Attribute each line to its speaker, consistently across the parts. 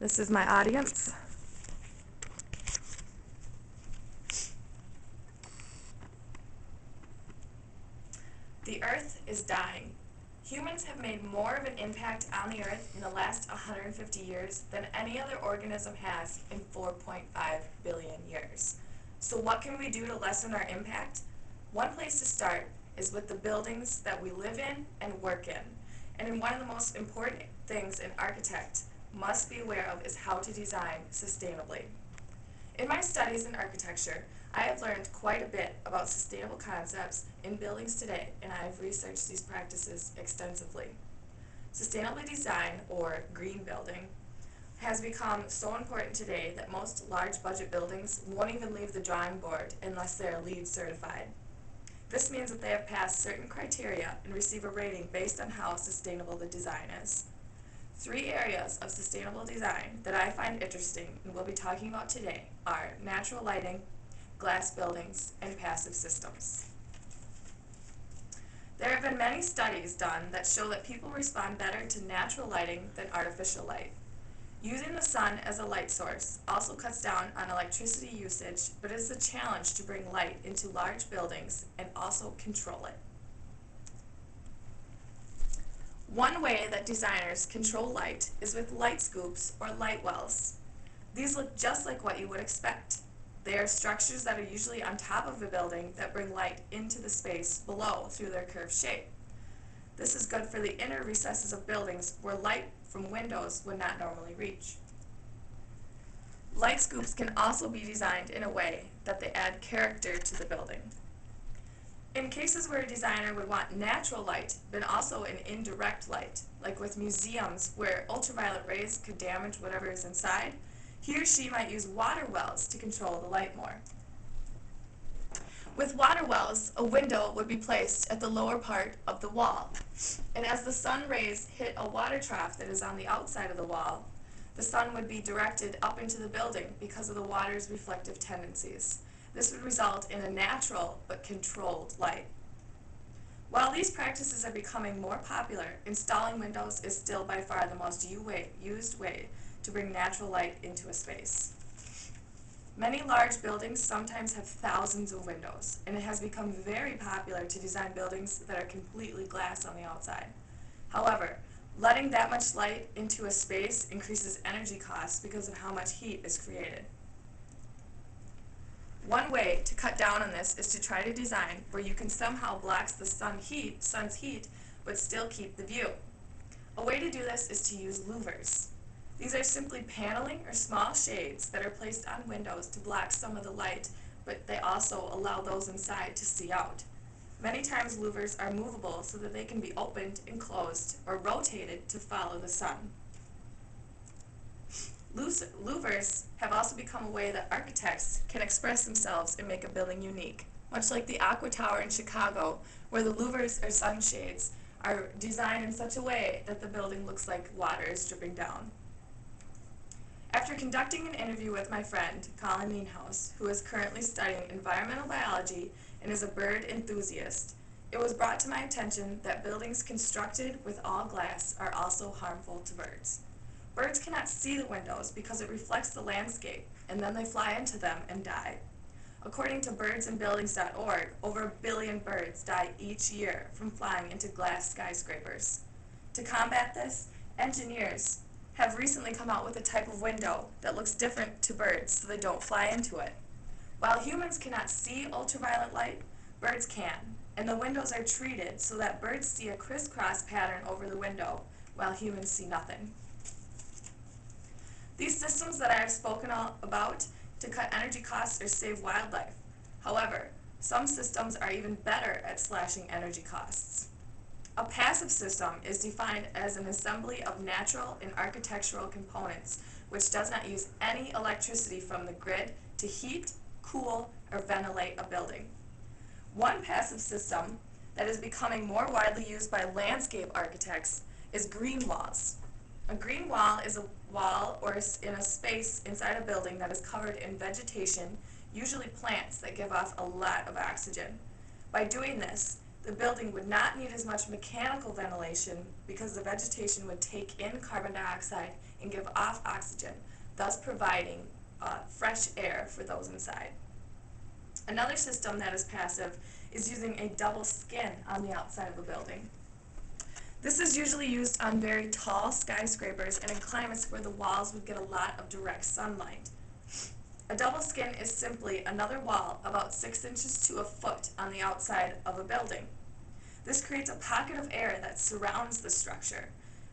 Speaker 1: This is my audience. The Earth is dying. Humans have made more of an impact on the Earth in the last 150 years than any other organism has in 4.5 billion years. So what can we do to lessen our impact? One place to start is with the buildings that we live in and work in. And one of the most important things an architect must be aware of is how to design sustainably. In my studies in architecture, I have learned quite a bit about sustainable concepts in buildings today, and I have researched these practices extensively. Sustainably designed, or green building, has become so important today that most large budget buildings won't even leave the drawing board unless they are LEED certified. This means that they have passed certain criteria and receive a rating based on how sustainable the design is. 3 areas of sustainable design that I find interesting and will be talking about today are natural lighting, glass buildings, and passive systems. There have been many studies done that show that people respond better to natural lighting than artificial light. Using the sun as a light source also cuts down on electricity usage, but it is a challenge to bring light into large buildings and also control it. One way that designers control light is with light scoops or light wells. These look just like what you would expect. They are structures that are usually on top of a building that bring light into the space below through their curved shape. This is good for the inner recesses of buildings where light from windows would not normally reach. Light scoops can also be designed in a way that they add character to the building. In cases where a designer would want natural light, but also an indirect light, like with museums where ultraviolet rays could damage whatever is inside, he or she might use water wells to control the light more. With water wells, a window would be placed at the lower part of the wall, and as the sun rays hit a water trough that is on the outside of the wall, the sun would be directed up into the building because of the water's reflective tendencies. This would result in a natural but controlled light. While these practices are becoming more popular, installing windows is still by far the most used way to bring natural light into a space. Many large buildings sometimes have thousands of windows, and it has become very popular to design buildings that are completely glass on the outside. However, letting that much light into a space increases energy costs because of how much heat is created. One way to cut down on this is to try to design where you can somehow block the sun's heat, but still keep the view. A way to do this is to use louvers. These are simply paneling or small shades that are placed on windows to block some of the light, but they also allow those inside to see out. Many times louvers are movable so that they can be opened and closed or rotated to follow the sun. Louvers have also become a way that architects can express themselves and make a building unique, much like the Aqua Tower in Chicago, where the louvers or sunshades are designed in such a way that the building looks like water is dripping down. After conducting an interview with my friend, Colin Nienhuis, who is currently studying environmental biology and is a bird enthusiast, it was brought to my attention that buildings constructed with all glass are also harmful to birds. Birds cannot see the windows because it reflects the landscape, and then they fly into them and die. According to birdsandbuildings.org, over 1 billion birds die each year from flying into glass skyscrapers. To combat this, engineers have recently come out with a type of window that looks different to birds so they don't fly into it. While humans cannot see ultraviolet light, birds can, and the windows are treated so that birds see a crisscross pattern over the window, while humans see nothing. These systems that I have spoken about to cut energy costs or save wildlife. However, some systems are even better at slashing energy costs. A passive system is defined as an assembly of natural and architectural components which does not use any electricity from the grid to heat, cool, or ventilate a building. One passive system that is becoming more widely used by landscape architects is green walls. A green wall is a wall or in a space inside a building that is covered in vegetation, usually plants that give off a lot of oxygen. By doing this, The building would not need as much mechanical ventilation because the vegetation would take in carbon dioxide and give off oxygen, thus providing fresh air for those inside. Another system that is passive is using a double skin on the outside of a building. This is usually used on very tall skyscrapers and in climates where the walls would get a lot of direct sunlight. A double skin is simply another wall about 6 inches to a foot on the outside of a building. This creates a pocket of air that surrounds the structure.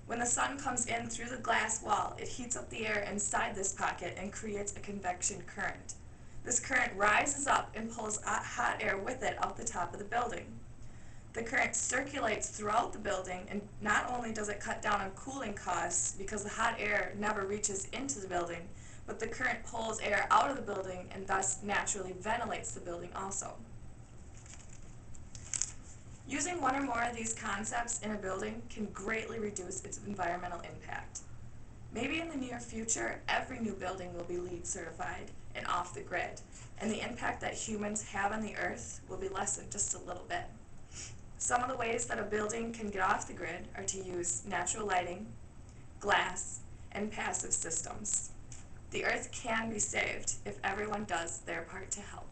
Speaker 1: When the sun comes in through the glass wall, it heats up the air inside this pocket and creates a convection current. This current rises up and pulls hot air with it up the top of the building. The current circulates throughout the building, and not only does it cut down on cooling costs because the hot air never reaches into the building, but the current pulls air out of the building and thus naturally ventilates the building also. Using one or more of these concepts in a building can greatly reduce its environmental impact. Maybe in the near future, every new building will be LEED certified and off the grid, and the impact that humans have on the earth will be lessened just a little bit. Some of the ways that a building can get off the grid are to use natural lighting, glass, and passive systems. The earth can be saved if everyone does their part to help.